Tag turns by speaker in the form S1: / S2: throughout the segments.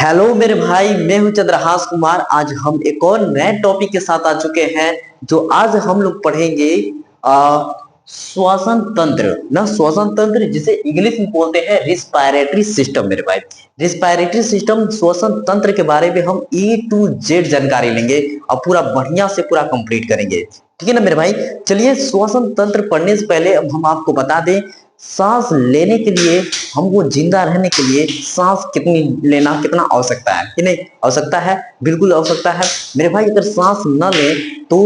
S1: Hello मेरे भाई, मैं हूं चंद्रहास कुमार। आज हम एक और नए टॉपिक के साथ आ चुके हैं। जो आज हम लोग पढ़ेंगे आ, श्वसन तंत्र ना, श्वसन तंत्र जिसे इंग्लिश में बोलते हैं रिस्पायरेटरी सिस्टम। मेरे भाई, रिस्पायरेटरी सिस्टम श्वसन तंत्र के बारे में हम A to Z जानकारी लेंगे और पूरा बढ़िया से पूरा कंप्लीट करेंगे। ठीक है ना मेरे भाई। चलिए, श्वसन तंत्र पढ़ने से पहले अब हम आपको बता दें, सांस लेने के लिए, हमको जिंदा रहने के लिए सांस कितनी लेना कितना आवश्यकता है कि नहीं आवश्यकता है, बिल्कुल आवश्यकता है मेरे भाई। अगर सांस न ले तो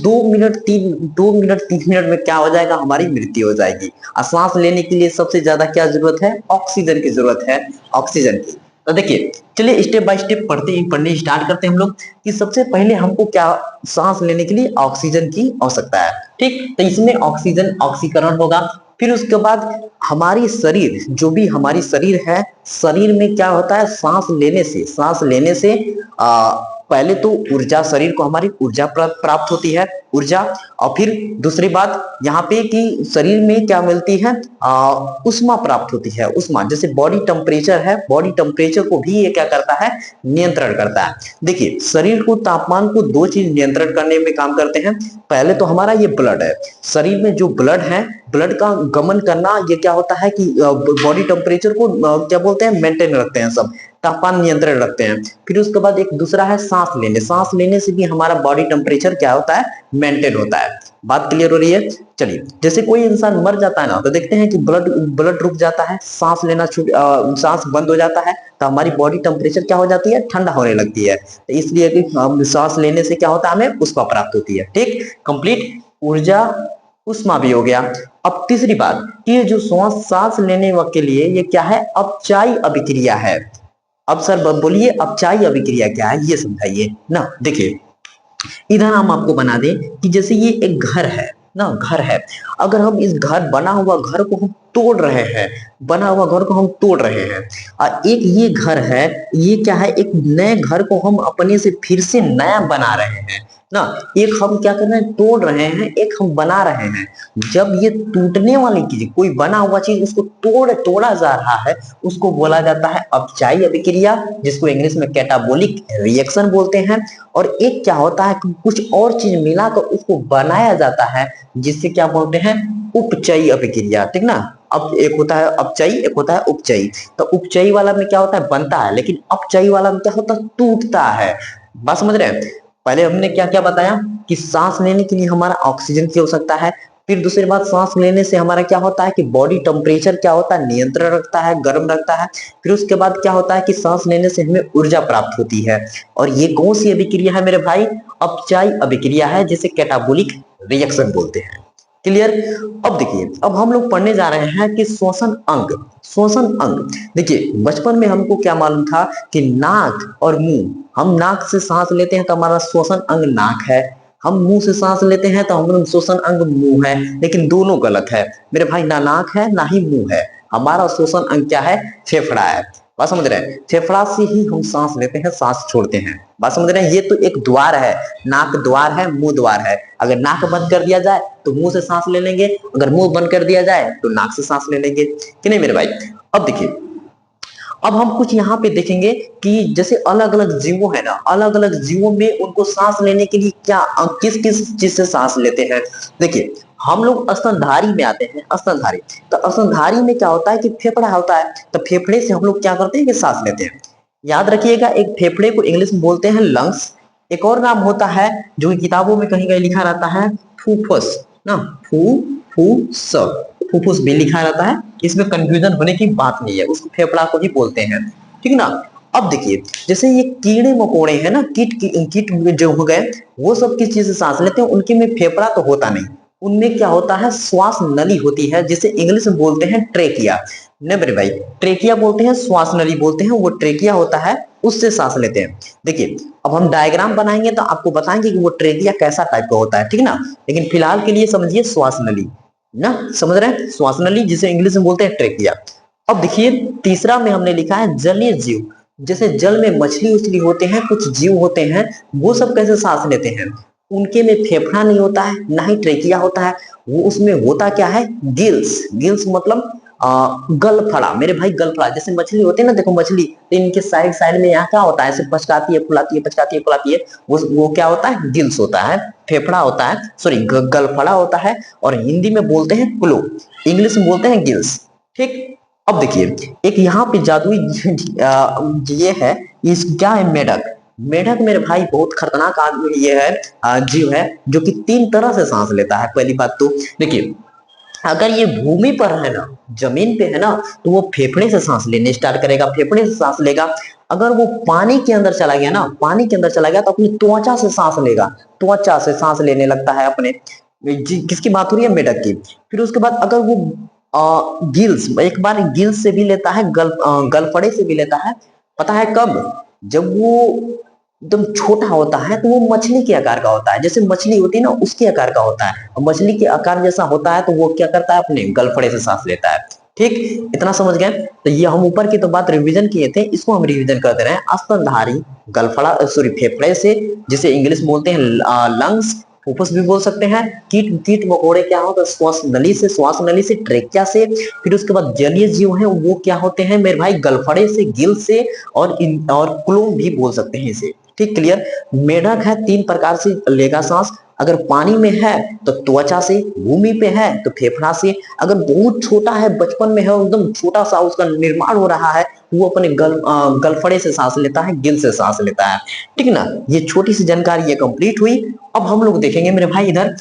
S1: 2 मिनट 3 मिनट में क्या हो जाएगा, हमारी मृत्यु हो जाएगी। और सांस लेने के लिए सबसे ज्यादा क्या जरूरत है, ऑक्सीजन की जरूरत है, ऑक्सीजन की। तो देखिए, चलिए स्टेप बाय स्टेप पढ़ने स्टार्ट करते हैं हम लोग कि सबसे पहले हमको क्या, सांस लेने के लिए ऑक्सीजन की आवश्यकता है। ठीक, तो इसमें ऑक्सीजन ऑक्सीकरण होगा। फिर उसके बाद हमारी शरीर, जो भी हमारी शरीर है, शरीर में क्या होता है, सांस लेने से पहले तो ऊर्जा, शरीर को हमारी ऊर्जा प्राप्त होती है, ऊर्जा। और फिर दूसरी बात यहाँ पे कि शरीर में क्या मिलती है, उष्मा प्राप्त होती है, उष्मा। जैसे बॉडी टेम्परेचर है, बॉडी टेम्परेचर को भी ये क्या करता है, नियंत्रण करता है। देखिए, शरीर को तापमान को दो चीज नियंत्रण करने में काम करते हैं। पहले तो हमारा ये ब्लड है, शरीर में जो ब्लड है, ब्लड का गमन करना, ये क्या होता है कि बॉडी टेम्परेचर को क्या बोलते हैं, मेंटेन रखते हैं, सब तापमान नियंत्रण रखते हैं। फिर उसके बाद एक दूसरा है सांस लेने से भी हमारा बॉडी टेम्परेचर क्या होता है, मेंटेन होता है। बात क्लियर हो रही है। चलिए, जैसे कोई इंसान मर जाता है ना, तो देखते हैं कि ब्लड रुक जाता है, सांस बंद हो जाता है, तो हमारी बॉडी टेम्परेचर क्या हो जाती है, ठंडा होने लगती है। तो इसलिए कि सांस लेने से क्या होता है, हमें उष्मा प्राप्त होती है। ठीक, कंप्लीट, ऊर्जा, उष्मा भी हो गया। अब तीसरी बात कि ये जो सांस लेने के लिए ये क्या है, अपचायी अभिक्रिया है। अब सर बोलिए, अपचायी अभिक्रिया क्या है, ये समझाइए ना। देखिए, इधर हम आपको बना दें कि जैसे ये एक घर है ना, घर है। अगर हम इस बना हुआ घर को हम तोड़ रहे हैं, बना हुआ घर को हम तोड़ रहे हैं, और एक ये घर है, ये क्या है, एक नए घर को हम अपने से फिर से नया बना रहे हैं ना। एक हम क्या कर रहे हैं, तोड़ रहे हैं, एक हम बना रहे हैं। जब ये टूटने वाली चीज, कोई बना हुआ चीज, उसको तोड़ा जा रहा है, उसको बोला जाता है अपचायी अभिक्रिया, जिसको इंग्लिश में कैटाबोलिक रिएक्शन बोलते हैं। और एक क्या होता है कि कुछ और चीज मिलाकर उसको बनाया जाता है, जिससे क्या बोलते हैं, उपचयी अभिक्रिया। ठीक ना। अब एक होता है अपचयी, एक होता है उपचयी। तो उपचयी वाला में क्या होता है, बनता है, लेकिन अपचयी वाला में क्या होता है, टूटता है। बात समझ रहे हैं। पहले हमने क्या क्या बताया कि सांस लेने के लिए हमारा ऑक्सीजन की आवश्यकता है। फिर दूसरी बात, सांस लेने से हमारा क्या होता है कि बॉडी टेम्परेचर क्या होता है, नियंत्रण रखता है, गर्म रखता है। फिर उसके बाद क्या होता है कि सांस लेने से हमें ऊर्जा प्राप्त होती है। और ये कौन सी अभिक्रिया है मेरे भाई, अपचायी अभिक्रिया है, जिसे कैटाबोलिक रिएक्शन बोलते हैं। क्लियर। अब देखिए, अब हम लोग पढ़ने जा रहे हैं कि श्वसन अंग, श्वसन अंग। देखिए, बचपन में हमको क्या मालूम था कि नाक और मुंह, हम नाक से सांस लेते हैं तो हमारा श्वसन अंग नाक है, हम मुंह से सांस लेते हैं तो हमारा श्वसन अंग मुंह है। लेकिन दोनों गलत है मेरे भाई, ना नाक है ना ही मुंह है। हमारा श्वसन अंग क्या है, फेफड़ा है। बात समझ रहे हैं। फेफड़ा से ही हम सांस लेते हैं, सांस छोड़ते हैं। बात समझ रहे हैं। ये तो एक द्वार है, नाक द्वार है, मुंह द्वार है। अगर नाक बंद कर दिया जाए तो मुंह से सांस ले लेंगे, अगर मुंह बंद कर दिया जाए तो नाक से सांस ले लेंगे, कि नहीं मेरे भाई। अब देखिए, अब हम कुछ यहाँ पे देखेंगे कि जैसे अलग अलग जीवों है ना, अलग अलग जीवों में उनको सांस लेने के लिए क्या, किस किस चीज से सांस लेते हैं। देखिए, हम लोग स्तनधारी में आते हैं, स्तनधारी। तो स्तनधारी में क्या होता है कि फेफड़ा होता है, तो फेफड़े से हम लोग क्या करते हैं कि सांस लेते हैं। याद रखिएगा, एक फेफड़े को इंग्लिश में बोलते हैं लंग्स। एक और नाम होता है जो कि किताबों में कहीं कहीं लिखा रहता है, फूफस ना, फूफूस, फूफुस भी लिखा रहता है। इसमें कंफ्यूजन होने की बात नहीं है, उसको फेफड़ा को ही बोलते हैं। ठीक ना। अब देखिए, जैसे ये कीड़े मकोड़े हैं ना, कीट जो हो गए, वो सब किस चीज से सांस लेते हैं, उनके में फेफड़ा तो होता नहीं, उनमें क्या होता है, श्वास नली होती है, जिसे इंग्लिश में बोलते हैं ट्रेकिया। नहीं मेरे भाई, ट्रेकिया बोलते हैं, श्वास नली बोलते हैं, वो ट्रेकिया होता है, उससे सांस लेते हैं। देखिए, अब हम डायग्राम बनाएंगे तो आपको बताएंगे कि वो ट्रेकिया कैसा टाइप का होता है। ठीक ना। लेकिन फिलहाल के लिए समझिए श्वास नली ना, समझ रहे हैं, श्वास नली, जिसे इंग्लिश में बोलते हैं ट्रेकिया। अब देखिए, तीसरा में हमने लिखा है जलीय जीव। जैसे जल में मछली उछली होते हैं, कुछ जीव होते हैं, वो सब कैसे सांस लेते हैं। उनके में फेफड़ा नहीं होता है, ना ही ट्रेकिया होता है, वो उसमें होता क्या है, गिल्स। गिल्स मतलब गलफड़ा मेरे भाई, गलफड़ा जैसे मछली होती है ना, देखो मछली तो इनके साइड साइड में यहाँ क्या होता है, ऐसे पचकाती है फुलाती है, पचकाती है फुलाती है, वो क्या होता है, गिल्स होता है, फेफड़ा होता है, सॉरी गलफड़ा होता है, और हिंदी में बोलते हैं क्लो, इंग्लिश में बोलते हैं गिल्स। ठीक। अब देखिए एक यहाँ पे जादुई ये है, इस क्या है, मेढक। मेढक मेरे भाई बहुत खतरनाक आदमी ये है, जीव है, जो कि 3 तरह से सांस लेता है। पहली बात तो देखिए, अगर ये भूमि पर है ना, जमीन पे है ना, तो वो फेफड़े से सांस लेने स्टार्ट करेगा, फेफड़े से सांस लेगा। अगर वो पानी के अंदर चला गया ना, पानी के अंदर चला गया तो अपनी त्वचा से सांस लेगा, त्वचा से सांस लेने लगता है अपने। किसकी बात हो रही है, मेढक की। फिर उसके बाद अगर वो गिल्स, एक बार गिल्स से भी लेता है, गलफड़े से भी लेता है। पता है कब, जब वो एकदम छोटा होता है तो वो मछली के आकार का होता है, जैसे मछली होती है ना उसके आकार का होता है, और मछली के आकार जैसा होता है तो वो क्या करता है, अपने गलफड़े से सांस लेता है। ठीक, इतना समझ गए। तो ये हम ऊपर की तो बात रिवीजन किए थे, इसको हम रिवीजन करते रहे। स्तनधारी गलफड़ा, सॉरी फेफड़े से, जिसे इंग्लिश बोलते हैं लंग्स, फुफ्फुस भी बोल सकते हैं। कीट कीट मकोड़े क्या होता है, श्वास नली से, ट्रेकिया से। फिर उसके बाद जलीय जीव हैं वो क्या होते हैं मेरे भाई, गलफड़े से, गिल से, और क्लोम भी बोल सकते हैं इसे। ठीक, क्लियर। मेढक है 3 प्रकार से लेगा सांस। अगर पानी में है तो त्वचा से, भूमि पे है तो फेफड़ा से, अगर बहुत छोटा है, बचपन में है, एकदम छोटा सा उसका निर्माण हो रहा है, वो अपने गलफड़े से सांस लेता है, गिल से सांस लेता है। ठीक ना, ये छोटी सी जानकारी ये कंप्लीट हुई। अब हम लोग देखेंगे मेरे भाई इधर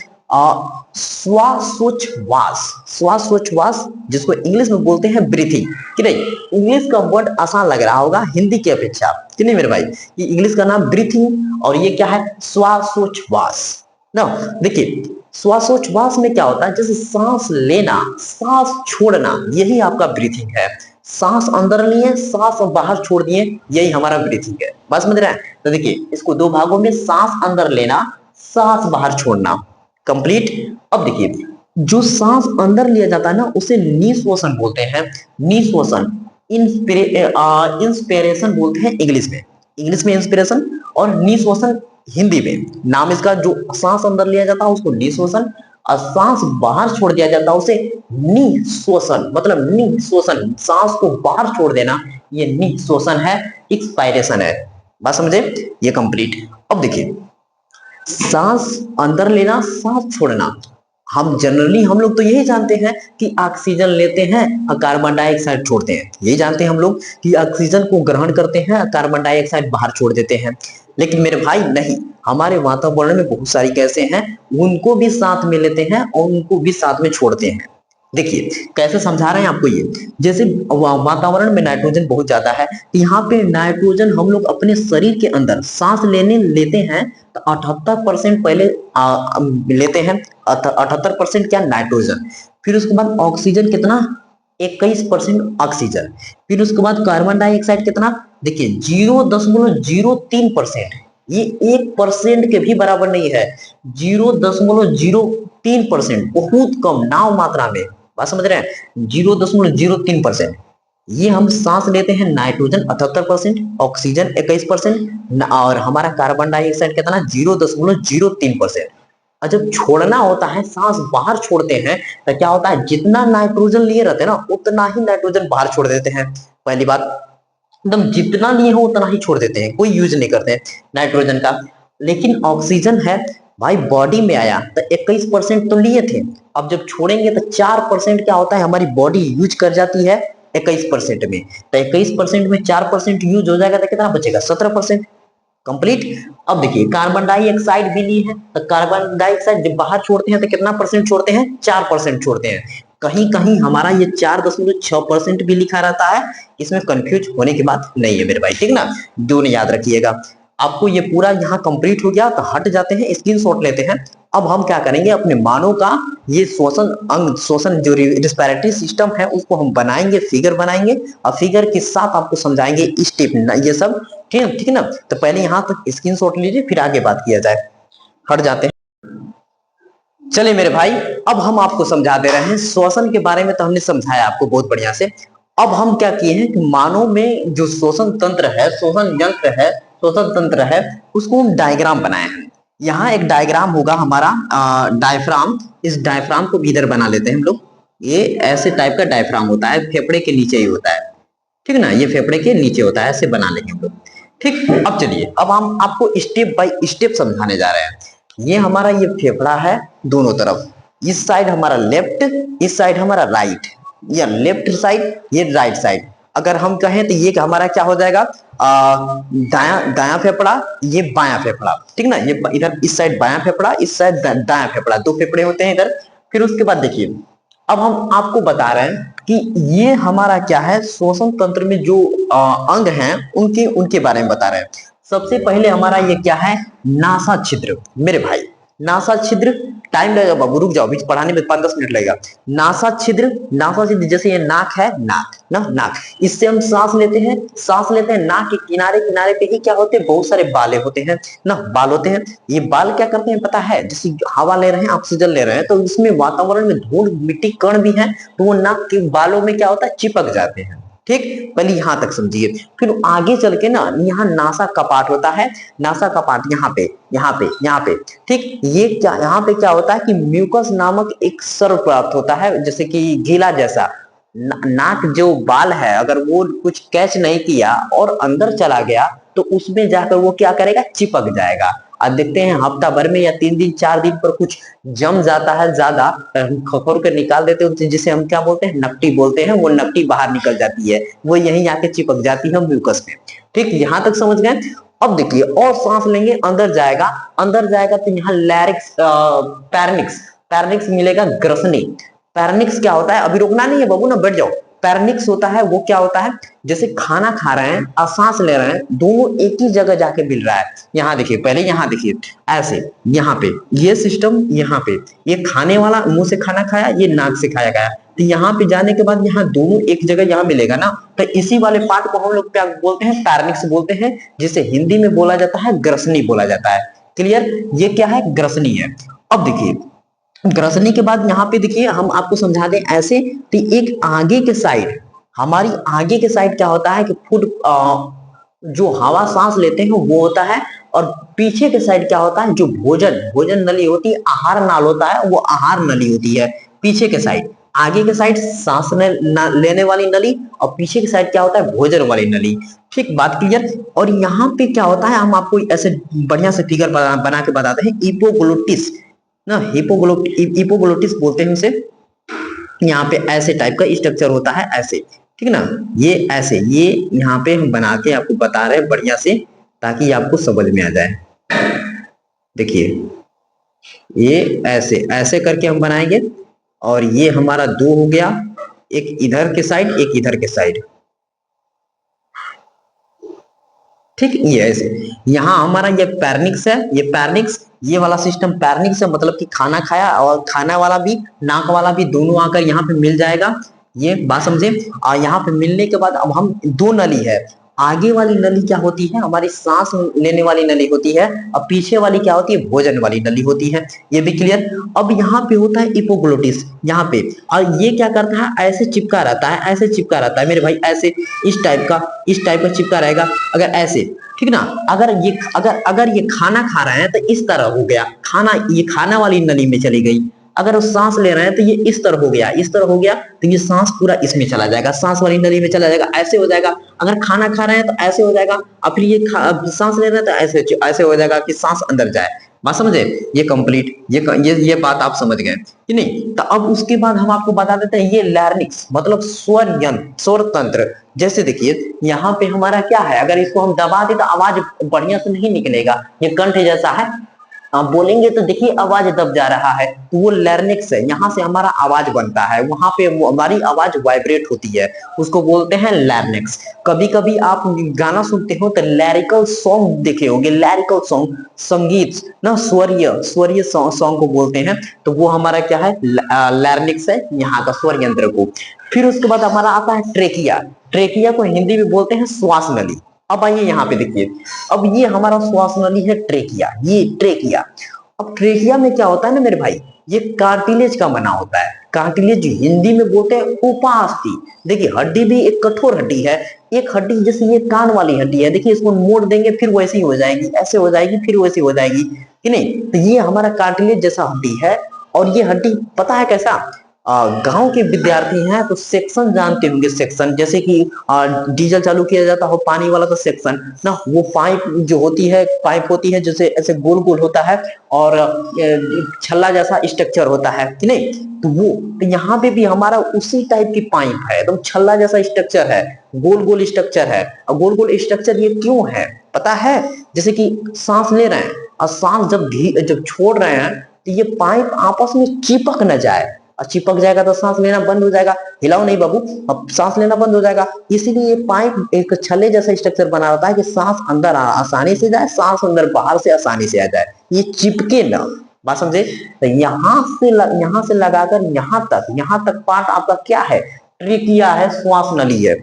S1: श्वासोच्छवास। श्वासोच्छवास जिसको इंग्लिश में बोलते हैं ब्रीथिंग, कि नहीं, इंग्लिश का वर्ड आसान लग रहा होगा हिंदी की अपेक्षा, कि नहीं मेरे भाई। ये इंग्लिश का नाम ब्रीथिंग, और ये क्या है, श्वासोच्छवास ना। देखिए श्वासोच्छवास में क्या होता है, जैसे सांस लेना, सांस छोड़ना, यही आपका ब्रीथिंग है। सांस अंदर लिए, सांस बाहर छोड़ दिए, यही हमारा ब्रीथिंग है। बस समझ रहे हैं। तो देखिए इसको 2 भागों में, सांस अंदर लेना, सांस बाहर छोड़ना, कंप्लीट। अब देखिए जो सांस अंदर लिया जाता है ना, उसे निश्वसन बोलते हैं, निश्वसन। इंस्पिरेशन बोलते हैं इंग्लिश में इंस्पिरेशन, और निश्वसन हिंदी में। नाम इसका, जो सांस अंदर लिया जाता है उसको निश्वसन, और सांस बाहर छोड़ दिया जाता है उसे निश्वसन, मतलब निश्वसन, सांस को बाहर छोड़ देना, ये निश्वसन है, एक्सपायरेशन है। बात समझे, ये कंप्लीट। अब देखिए सांस अंदर लेना, सांस छोड़ना, हम लोग तो यही जानते हैं कि ऑक्सीजन लेते हैं और कार्बन डाइऑक्साइड छोड़ते हैं, यही जानते हैं हम लोग कि ऑक्सीजन को ग्रहण करते हैं, कार्बन डाइऑक्साइड बाहर छोड़ देते हैं। लेकिन मेरे भाई नहीं, हमारे वातावरण में बहुत सारी गैसें हैं, उनको भी साथ में लेते हैं और उनको भी साथ में छोड़ते हैं। देखिए कैसे समझा रहे हैं आपको ये, जैसे वातावरण में नाइट्रोजन बहुत ज्यादा है, यहाँ पे नाइट्रोजन हम लोग अपने शरीर के अंदर सांस लेने लेते हैं तो 78% पहले लेते हैं, 78% क्या, नाइट्रोजन। फिर उसके बाद ऑक्सीजन कितना, 21% ऑक्सीजन। फिर उसके बाद कार्बन डाइऑक्साइड कितना, देखिए 0.03%, ये 1% के भी बराबर नहीं है, 0.03%, बहुत कम, नाव मात्रा में। बात समझ रहे हैं, 0.03%। ये हम सांस लेते हैं, नाइट्रोजन 78%, ऑक्सीजन 21%, और हमारा कार्बन डाइऑक्साइड कितना, 0.03%। और जब छोड़ना होता है, सांस बाहर छोड़ते हैं, तो क्या होता है, जितना नाइट्रोजन लिए रहते हैं ना, उतना ही नाइट्रोजन बाहर छोड़ देते हैं। पहली बात, एकदम जितना लिए हो उतना ही छोड़ देते हैं, कोई यूज नहीं करते हैं नाइट्रोजन का। लेकिन ऑक्सीजन है भाई, बॉडी में आया तो 21% तो लिए थे, अब जब छोड़ेंगे तो 4% क्या होता है, हमारी बॉडी यूज कर जाती है 21% में। तो 21% में 4% यूज हो जाएगा तो कितना बचेगा, 17%, कंप्लीट। अब देखिए कार्बन डाइऑक्साइड भी ली है, तो कार्बन डाइऑक्साइड जब बाहर छोड़ते हैं तो कितना परसेंट छोड़ते हैं, 4% छोड़ते हैं। कहीं कहीं हमारा ये 4.6% भी लिखा रहता है, इसमें कंफ्यूज होने की बात नहीं है मेरे भाई, ठीक ना, दोनों याद रखिएगा। आपको ये पूरा यहाँ कंप्लीट हो गया तो हट जाते हैं, स्क्रीनशॉट लेते हैं। अब हम क्या करेंगे, अपने मानव का ये श्वसन अंग, श्वसन जो रिस्पिरेटरी सिस्टम है उसको हम बनाएंगे, फिगर बनाएंगे, और फिगर के साथ आपको समझाएंगे स्टेप ये सब, ठीक है ना। तो पहले यहाँ तक स्क्रीनशॉट लीजिए, फिर आगे बात किया जाए। हट जाते हैं। चलिए मेरे भाई, अब हम आपको समझा दे रहे हैं श्वसन के बारे में, तो हमने समझाया आपको बहुत बढ़िया से। अब हम क्या किए हैं कि मानव में जो श्वसन तंत्र है, श्वसन यंत्र है, श्वसन तंत्र है, उसको हम डायग्राम बनाए हैं। यहाँ एक डायग्राम होगा हमारा, डायफ्राम, इस डायफ्राम को भी इधर बना लेते हैं हम लोग। ये ऐसे टाइप का डायफ्राम होता है, फेफड़े के नीचे ही होता है, ठीक है ना, ये फेफड़े के नीचे होता है, ऐसे बना लेंगे हम लोग। ठीक, अब चलिए, अब हम आपको स्टेप बाय स्टेप समझाने जा रहे हैं। ये हमारा ये फेफड़ा है दोनों तरफ, इस साइड हमारा लेफ्ट, इस साइड हमारा राइट, या लेफ्ट साइड ये राइट साइड। अगर हम कहें तो ये हमारा क्या हो जाएगा, दाया दाया फेफड़ा, ये बायां फेफड़ा, ठीक ना, ये इधर इस साइड बायां फेफड़ा, इस साइड दाया फेफड़ा, दो फेफड़े होते हैं इधर। फिर उसके बाद देखिए, अब हम आपको बता रहे हैं कि ये हमारा क्या है, श्वसन तंत्र में जो अंग हैं उनके उनके बारे में बता रहे हैं। सबसे पहले हमारा ये क्या है, नासा छिद्र। मेरे भाई, नासा छिद्र, टाइम लगेगा बाबू, रुक जाओ, बीच पढ़ाने में 5-10 मिनट लगेगा। नासा छिद्र, नासा छिद्र जैसे ये नाक है, नाक ना, नाक, इससे हम सांस लेते हैं, सांस लेते हैं। नाक के किनारे किनारे पे ही क्या होते हैं, बहुत सारे बाले होते हैं ना, बाल होते हैं। ये बाल क्या करते हैं पता है, जैसे हवा ले रहे हैं, ऑक्सीजन ले रहे हैं, तो इसमें वातावरण में धूल मिट्टी कण भी है, तो वो नाक के बालों में क्या होता है, चिपक जाते हैं। ठीक, पहले यहां तक समझिए। फिर आगे चल के ना, यहाँ नासा कपाट होता है, नासा कपाट यहाँ पे, यहाँ पे, यहाँ पे। ठीक, ये क्या, यहाँ पे क्या होता है कि म्यूकस नामक एक स्राव प्राप्त होता है, जैसे कि गीला जैसा। नाक जो बाल है, अगर वो कुछ कैच नहीं किया और अंदर चला गया, तो उसमें जाकर वो क्या करेगा, चिपक जाएगा। अब देखते हैं हफ्ता भर में या 3 दिन 4 दिन पर कुछ जम जाता है ज्यादा, हम खखोर कर निकाल देते हैं, जिसे हम क्या बोलते हैं, नकटी बोलते हैं। वो नकटी बाहर निकल जाती है, वो यहीं आके चिपक जाती है म्यूकस में। ठीक, यहां तक समझ गए। अब देखिए, और सांस लेंगे, अंदर जाएगा, अंदर जाएगा तो यहाँ लैरिक्स, पैरनिक्स, पैरनिक्स मिलेगा, ग्रसनी। पैरनिक्स क्या होता है, अभी रुकना नहीं है बाबू ना, बैठ जाओ। पैरनिक्स होता है, वो क्या होता है, जैसे खाना खा रहे हैं और सांस ले रहे हैं, दोनों एक ही जगह जाके मिल रहा है। यहाँ देखिए, पहले यहाँ देखिए, ऐसे यहाँ पे ये सिस्टम, यहाँ पे ये खाने वाला मुंह से खाना खाया, ये नाक से खाया गया, तो यहाँ पे जाने के बाद यहाँ दोनों एक जगह यहाँ मिलेगा ना, तो इसी वाले पार्ट को हम लोग क्या बोलते हैं, पैरनिक्स बोलते हैं, जिसे हिंदी में बोला जाता है ग्रसनी बोला जाता है। क्लियर, ये क्या है, ग्रसनी है। अब देखिए, ग्रसनी के बाद यहाँ पे देखिए, हम आपको समझा दें ऐसे, कि एक आगे के साइड, हमारी आगे के साइड क्या होता है कि फूड, जो हवा सांस लेते हैं वो होता है, और पीछे के साइड क्या होता है, जो भोजन भोजन नली होती है, आहार नाल होता है, वो आहार नली होती है पीछे के साइड। आगे के साइड सांस लेने वाली नली, और पीछे के साइड क्या होता है, भोजन वाली नली। ठीक, बात क्लियर। और यहाँ पे क्या होता है, हम आपको ऐसे बढ़िया से फिगर बना के बताते हैं, इपोग्लोटिस ना, हिपोग्लोटिस बोलते हैं इसे। यहाँ पे ऐसे टाइप का स्ट्रक्चर होता है, ऐसे, ठीक ना, ये ऐसे, ये यहाँ पे हम बना के आपको बता रहे हैं बढ़िया से, ताकि आपको समझ में आ जाए। देखिए, ये ऐसे ऐसे करके हम बनाएंगे, और ये हमारा दो हो गया, एक इधर के साइड, एक इधर के साइड। ठीक, ये ऐसे, यहाँ हमारा ये पैरनिक्स है, ये पैरनिक्स, ये वाला सिस्टम पैरनिक्स है, मतलब कि खाना खाया और खाना वाला भी, नाक वाला भी, दोनों आकर यहाँ पे मिल जाएगा। ये बात समझे। और यहाँ पे मिलने के बाद अब हम, दो नली है, आगे वाली नली क्या होती है, हमारी सांस लेने वाली नली होती है, और पीछे वाली क्या होती है, भोजन वाली नली होती है। ये भी क्लियर। अब यहाँ पे होता है इपोग्लोटिस, यहाँ पे, और ये क्या करता है, ऐसे चिपका रहता है, ऐसे चिपका रहता है मेरे भाई, ऐसे, इस टाइप का चिपका रहेगा। अगर ऐसे, ठीक ना, अगर ये खाना खा रहे हैं तो इस तरह हो गया खाना, ये खाना वाली नली में चली गई। अगर वो सांस ले रहे हैं तो ये इस तरह हो गया, इस तरह हो गया, तो ये सांस पूरा इसमें चला जाएगा, सांस वाली नली में चला जाएगा, ऐसे हो जाएगा। अगर खाना खा रहे हैं तो ऐसे हो जाएगा, और फिर ये सांस ले रहे हैं तो ऐसे ऐसे हो जाएगा कि सांस अंदर जाए। बात समझे, ये कंप्लीट, ये बात आप समझ गए कि नहीं। तो अब उसके बाद हम आपको बता देते हैं, ये लैरिंक्स मतलब स्वर यंत्र, स्वर तंत्र। जैसे देखिए, यहाँ पे हमारा क्या है, अगर इसको हम दबा दे तो आवाज बढ़िया से नहीं निकलेगा, ये कंठ जैसा है, बोलेंगे तो देखिए आवाज दब जा रहा है, तो वो लैरिंक्स है, यहाँ से हमारा आवाज बनता है, वहां पे हमारी आवाज वाइब्रेट होती है, उसको बोलते हैं लैरिंक्स। कभी कभी आप गाना सुनते हो तो लैरिकल सॉन्ग देखे होंगे, लैरिकल सॉन्ग, संगीत ना, स्वरीय सॉन्ग को बोलते हैं, तो वो हमारा क्या है, लैरिंक्स है, यहाँ का स्वर यंत्र को। फिर उसके बाद हमारा आता है ट्रेकिया, ट्रेकिया को हिंदी में बोलते हैं श्वास नली। अब आइए यहाँ पे देखिए, अब ये हमारा श्वास नली है ट्रेकिया, ये ट्रेकिया। अब ट्रेकिया में क्या होता है ना मेरे भाई, ये कार्टिलेज का बना होता है, कार्टिलेज हिंदी में बोलते हैं उपास्थि। देखिए, हड्डी भी एक कठोर हड्डी है, एक हड्डी जैसे ये कान वाली हड्डी है, देखिए इसको मोड़ देंगे फिर वैसी हो जाएगी, ऐसे हो जाएगी, फिर वैसी हो जाएगी कि नहीं। तो ये हमारा कार्टिलेज जैसा हड्डी है, और ये हड्डी पता है कैसा, गांव के विद्यार्थी हैं तो सेक्शन जानते होंगे। सेक्शन जैसे कि डीजल चालू किया जाता हो पानी वाला तो सेक्शन ना, वो पाइप जो होती है, पाइप होती है जैसे ऐसे गोल गोल होता है और छल्ला जैसा स्ट्रक्चर होता है कि नहीं, तो वो तो यहाँ पे भी हमारा उसी टाइप की पाइप है, एकदम छल्ला जैसा स्ट्रक्चर है, गोल गोल स्ट्रक्चर है। और गोल गोल स्ट्रक्चर ये क्यों है पता है? जैसे कि सांस ले रहे हैं और सांस जब छोड़ रहे हैं तो ये पाइप आपस में चिपक न जाए, और चिपक जाएगा तो सांस लेना बंद हो जाएगा। हिलाओ नहीं बाबू, अब सांस लेना बंद हो जाएगा। इसीलिए ये पाइप एक छल्ले जैसा स्ट्रक्चर बना होता है कि सांस अंदर आसानी से जाए, सांस अंदर बाहर से आसानी से आ जाए, ये चिपके ना। बात समझे? तो यहाँ से लगाकर यहाँ तक पार्ट आपका क्या है? ट्रिकिया है, श्वास नली है,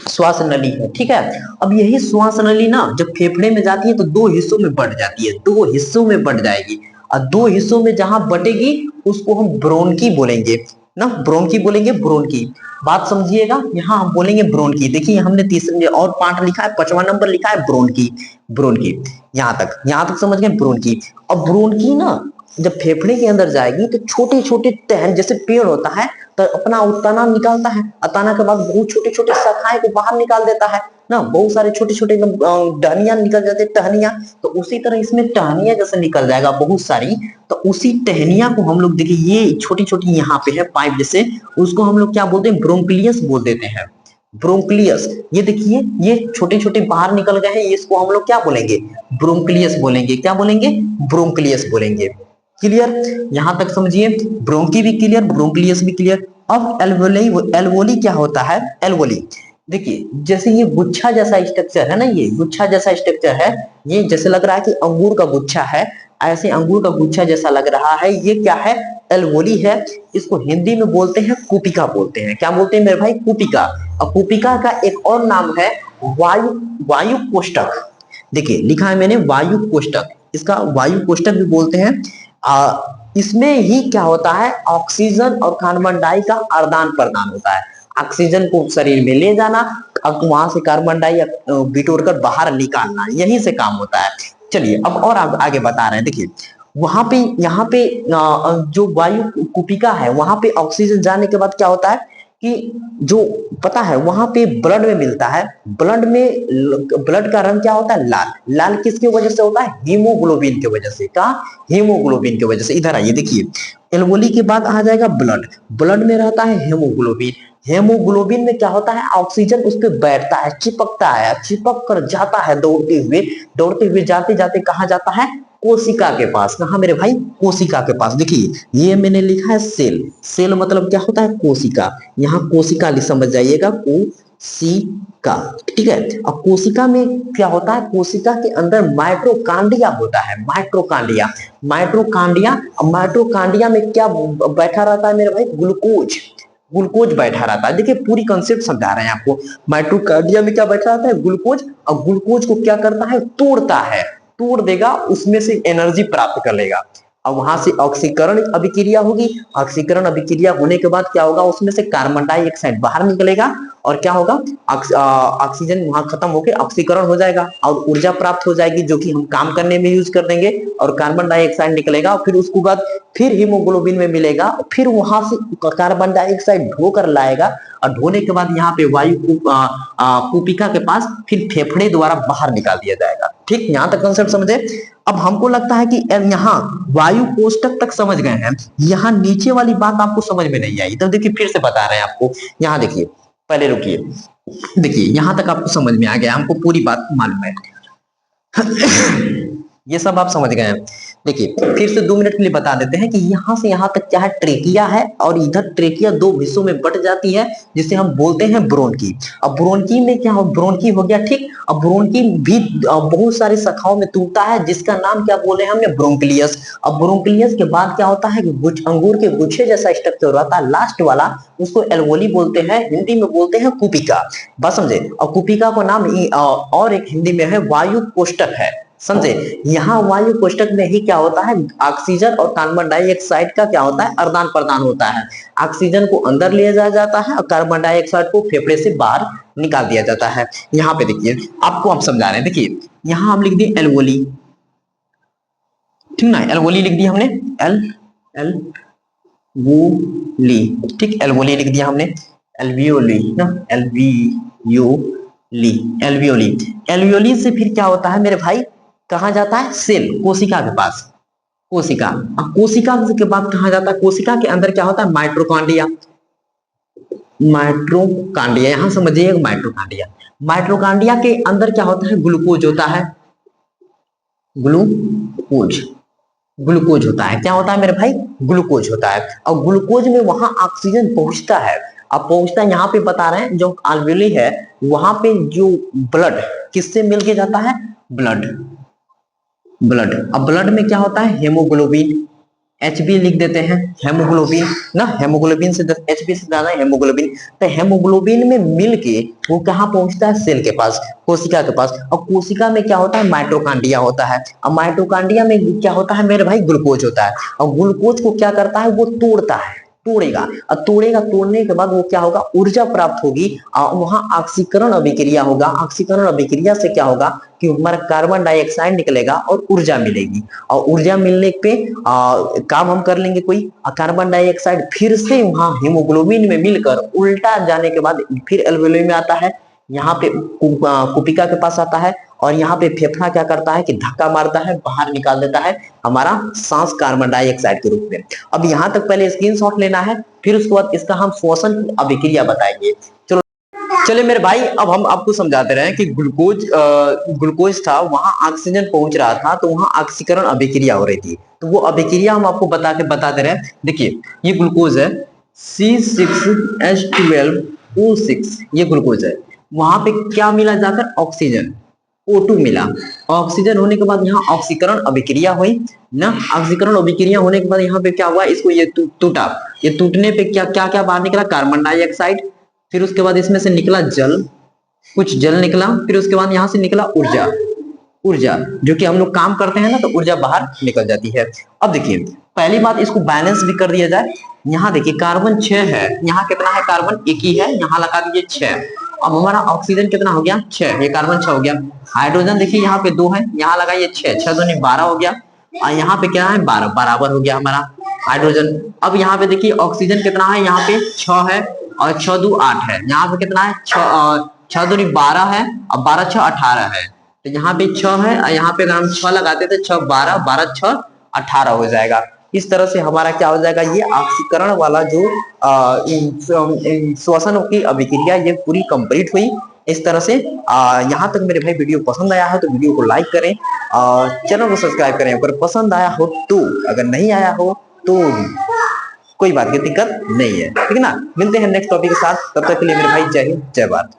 S1: श्वास नली है, ठीक है। अब यही श्वास नली ना जब फेफड़े में जाती है तो दो हिस्सों में बंट जाती है, दो हिस्सों में बंट जाएगी, और दो हिस्सों में जहां बटेगी उसको हम ब्रोनकी बोलेंगे ना, ब्रोनकी बोलेंगे, ब्रोनकी। बात समझिएगा, यहाँ हम बोलेंगे ब्रोनकी। देखिए हमने तीसरे और पार्ट लिखा है, 5वां नंबर लिखा है ब्रोनकी, ब्रोनकी। यहाँ तक समझ गए ब्रोनकी। अब ब्रोनकी ना जब फेफड़े के अंदर जाएगी तो छोटे छोटे टहन जैसे पेड़ होता है तो अपना तना निकालता है, तना के बाद बहुत छोटे छोटे शाखाएं को बाहर निकाल देता है ना, बहुत सारे छोटे छोटे टहनियां निकल जाते हैं, टहनियां। तो उसी तरह इसमें टहनियां जैसे निकल जाएगा बहुत सारी, तो उसी टहनियां को हम लोग देखिए ये छोटी छोटी यहाँ पे है पाइप जैसे, उसको हम लोग क्या बोलते हैं? ब्रोंक्लियस बोल देते हैं, ब्रोंक्लियस। ये देखिए ये छोटे छोटे बाहर निकल गए हैं, इसको हम लोग क्या बोलेंगे? ब्रोंक्लियस बोलेंगे। क्या बोलेंगे? ब्रोंक्लियस बोलेंगे। क्लियर? यहां तक समझिए, ब्रोंकी भी क्लियर, ब्रोंक्लियस भी क्लियर। अब एल्वोली, एल्वोली क्या होता है? एल्वोली देखिए जैसे ये गुच्छा जैसा स्ट्रक्चर है ना, ये गुच्छा जैसा स्ट्रक्चर है, ये जैसे लग रहा है कि अंगूर का गुच्छा है, ऐसे अंगूर का गुच्छा जैसा लग रहा है, ये क्या है? एल्वोली है। इसको हिंदी में बोलते हैं कुपिका बोलते हैं। क्या बोलते हैं मेरे भाई? कुपिका। और कुपिका का एक और नाम है वायु, वायु कोष्ठक। देखिए लिखा है मैंने वायु कोष्ठक, इसका वायु कोष्ठक भी बोलते हैं। इसमें ही क्या होता है? ऑक्सीजन और कार्बन डाई का आदान प्रदान होता है। ऑक्सीजन को शरीर में ले जाना, अब वहां से कार्बन डाई बिटोर कर बाहर निकालना, यहीं से काम होता है। चलिए अब और आगे बता रहे हैं। देखिए वहां पे यहाँ पे जो वायु कुपिका है वहां पे ऑक्सीजन जाने के बाद क्या होता है कि जो पता है वहां पे ब्लड में मिलता है, ब्लड में, ब्लड का रंग क्या होता है? लाल। लाल किसकी वजह से होता है? हीमोग्लोबिन की वजह से। क्या? हीमोग्लोबिन की वजह से। इधर आइए देखिए, एल्वोली के बाद आ जाएगा ब्लड, ब्लड में रहता है हेमोग्लोबिन। हेमोग्लोबिन में क्या होता है? ऑक्सीजन उस पर बैठता है, चिपकता है, चिपक कर जाता है दौड़ते हुए जाते जाते कहा जाता है? कोशिका के पास। कहा मेरे भाई? कोशिका के पास। देखिए ये मैंने लिखा है सेल, सेल मतलब क्या होता है? कोशिका। यहाँ कोशिका समझ जाइएगा, कोशिका, ठीक है। अब कोशिका में क्या होता है? कोशिका के अंदर माइट्रोकांडिया होता है, माइट्रोकांडिया, माइट्रोकांडिया। माइट्रोकांडिया में क्या बैठा रहता है मेरे भाई? ग्लूकोज, ग्लूकोज बैठा रहता है। देखिए पूरी कंसेप्ट समझा रहे हैं आपको। माइट्रोकार्डिया में क्या बैठा रहता है? ग्लूकोज। और ग्लूकोज को क्या करता है? तोड़ता है, तोड़ देगा, उसमें से एनर्जी प्राप्त कर लेगा। और वहां से ऑक्सीकरण अभिक्रिया होगी, ऑक्सीकरण अभिक्रिया होने के बाद क्या होगा? उसमें से कार्बन डाइऑक्साइड बाहर निकलेगा और क्या होगा? ऑक्सीजन वहां खत्म होकर ऑक्सीकरण हो जाएगा और ऊर्जा प्राप्त हो जाएगी जो कि हम काम करने में यूज कर देंगे, और कार्बन डाइऑक्साइड निकलेगा और फिर उसके बाद फिर हीमोग्लोबिन में मिलेगा, फिर वहां से कार्बन डाइऑक्साइड ढोकर लाएगा, और ढोने के बाद यहाँ पे वायु कुपिका के पास फिर फेफड़े द्वारा बाहर निकाल दिया जाएगा। ठीक, यहाँ तक कंसेप्ट समझे? अब हमको लगता है कि यहाँ वायु कोष्ठक तक समझ गए हैं, यहाँ नीचे वाली बात आपको समझ में नहीं आई। तो देखिए फिर से बता रहे हैं आपको। यहाँ देखिए, पहले रुकिए, देखिए यहाँ तक आपको समझ में आ गया, हमको पूरी बात मालूम है। ये सब आप समझ गए हैं। देखिए फिर से 2 मिनट के लिए बता देते हैं कि यहाँ से यहाँ तक क्या है? ट्रेकिया है, और इधर ट्रेकिया दो हिस्सों में बट जाती है जिसे हम बोलते हैं ब्रोनकी। अब ब्रोनकी में क्या हो? ब्रोनकी हो गया, ठीक। अब ब्रोनकी भी बहुत सारी शाखाओं में टूटता है जिसका नाम क्या बोले हमने? ब्रोंक्लियस। अब ब्रोंक्लियस के बाद क्या होता है कि अंगूर के गुच्छे जैसा स्ट्रक्चर रहता है लास्ट वाला, उसको एल्वोली बोलते हैं, हिंदी में बोलते हैं कुपिका। बस समझे? और कुपिका का नाम और एक हिंदी में है वायु कोष्ठक है, समझे? यहाँ वायु कोष्ठक में ही क्या होता है? ऑक्सीजन और कार्बन डाइऑक्साइड का क्या होता है? आदान प्रदान होता है। ऑक्सीजन को अंदर ले जाया जाता है और कार्बन डाइऑक्साइड को फेफड़े से बाहर निकाल दिया जाता है। यहाँ पे देखिए, आपको हम समझा रहे हैं। देखिए यहाँ हम लिख दिए एल्वोली, ठीक ना? एल्वोली लिख दिया हमने, एल एल एल्वियोली, ठीक, एल्वियोली लिख दिया हमने, एल्वियोली ना, एल्वियोली, एल्वियोली। एल्वियोली से फिर क्या होता है मेरे भाई, कहा जाता है सेल, कोशिका के पास, कोशिका। अब कोशिका के बाद कहा जाता है, कोशिका के अंदर क्या होता है, माइटोकॉन्ड्रिया, माइट्रोकांडिया, यहां समझिए माइट्रोकांडिया। माइट्रोकांडिया के अंदर क्या होता है, ग्लूकोज होता है, ग्लूकोज, ग्लूकोज होता है, क्या होता है मेरे भाई, ग्लूकोज होता है। और ग्लूकोज में वहां ऑक्सीजन पहुंचता है। अब पहुंचता है, यहाँ पे बता रहे हैं जो आल्वेली है वहां पे जो ब्लड किससे मिलके जाता है, ब्लड, ब्लड। अब ब्लड में क्या होता है, हेमोग्लोबिन, एचबी लिख देते हैं, हेमोग्लोबिन ना, हेमोग्लोबिन से एचबी से ज्यादा हेमोग्लोबिन। तो हेमोग्लोबिन में मिलके वो कहाँ पहुंचता है, सेल के पास, कोशिका के पास। और कोशिका में क्या होता है, माइटोकांड्रिया होता है। अब माइटोकांड्रिया में क्या होता है मेरे भाई, ग्लूकोज होता है। और ग्लूकोज को क्या करता है, वो तोड़ता है, तोड़ेगा, और तोड़ेगा, तोड़ने के बाद वो क्या होगा, ऊर्जा प्राप्त होगी, और वहां ऑक्सीकरण अभिक्रिया होगा। ऑक्सीकरण अभिक्रिया से क्या होगा कि हमारा कार्बन डाइऑक्साइड निकलेगा और ऊर्जा मिलेगी। और ऊर्जा मिलने पे काम हम कर लेंगे कोई, कार्बन डाइऑक्साइड फिर से वहां हीमोग्लोबिन में मिलकर उल्टा जाने के बाद फिर एल्वेओली में आता है, यहाँ पे कुपिका के पास आता है। और यहाँ पे फेफड़ा क्या करता है कि धक्का मारता है, बाहर निकाल देता है हमारा सांस कार्बन डाइऑक्साइड के रूप में। अब यहाँ तक पहले स्क्रीनशॉट लेना है, फिर उसके बाद इसका हम श्वसन की अभिक्रिया बताएंगे। चलो चले मेरे भाई, अब हम आपको समझाते रहे कि ग्लूकोज था, वहां ऑक्सीजन पहुंच रहा था, तो वहां ऑक्सीकरण अभिक्रिया हो रही थी। तो वो अभिक्रिया हम आपको बताते रहे। देखिए ये ग्लूकोज है, C6H12O6, ये ग्लूकोज है। वहां पे क्या मिला जाकर, ऑक्सीजन, O2 मिला। ऑक्सीजन होने के बाद यहाँ ऑक्सीकरण अभिक्रिया हुई ना, ऑक्सीकरण अभिक्रिया होने के बाद यहाँ पे क्या हुआ, इसको ये टूटा, ये टूटने पे क्या क्या क्या बाहर निकला, कार्बन डाइऑक्साइड, फिर उसके बाद इसमें से निकला जल, कुछ जल निकला, फिर उसके बाद यहाँ से निकला ऊर्जा, ऊर्जा जो कि हम लोग काम करते हैं ना, तो ऊर्जा बाहर निकल जाती है। अब देखिए पहली बात, इसको बैलेंस भी कर दिया जाए। यहाँ देखिए कार्बन 6 है, यहाँ कितना है, कार्बन 1 ही है, यहाँ लगा दीजिए 6। अब हमारा ऑक्सीजन कितना हो गया, 6, ये कार्बन 6 हो गया। हाइड्रोजन देखिए यहाँ पे 2 है, यहाँ लगाइए 6, 6 दूनी 12 हो गया। और यहाँ पे क्या है, 12, बराबर हो गया हमारा हाइड्रोजन। अब यहाँ पे देखिए ऑक्सीजन कितना है, यहाँ पे 6 है, और 6 2 8 है। यहाँ पे कितना है, 6 दूनी 12 है, और 12 6 18 है। तो यहाँ पे 6 है, और यहाँ पे अगर हम 6 लगाते थे, 6 12, 12 6 18 हो जाएगा। इस तरह से हमारा क्या हो जाएगा, ये ऑक्सीकरण वाला जो श्वसन की अभिक्रिया ये पूरी कंप्लीट हुई। इस तरह से यहाँ तक मेरे भाई वीडियो पसंद आया है तो वीडियो को लाइक करें, चैनल को सब्सक्राइब करें अगर पसंद आया हो तो, अगर नहीं आया हो तो कोई बात की दिक्कत नहीं है, ठीक है ना। मिलते हैं नेक्स्ट टॉपिक के साथ, तब तक के लिए मेरे भाई जय हिंद, जय भारत।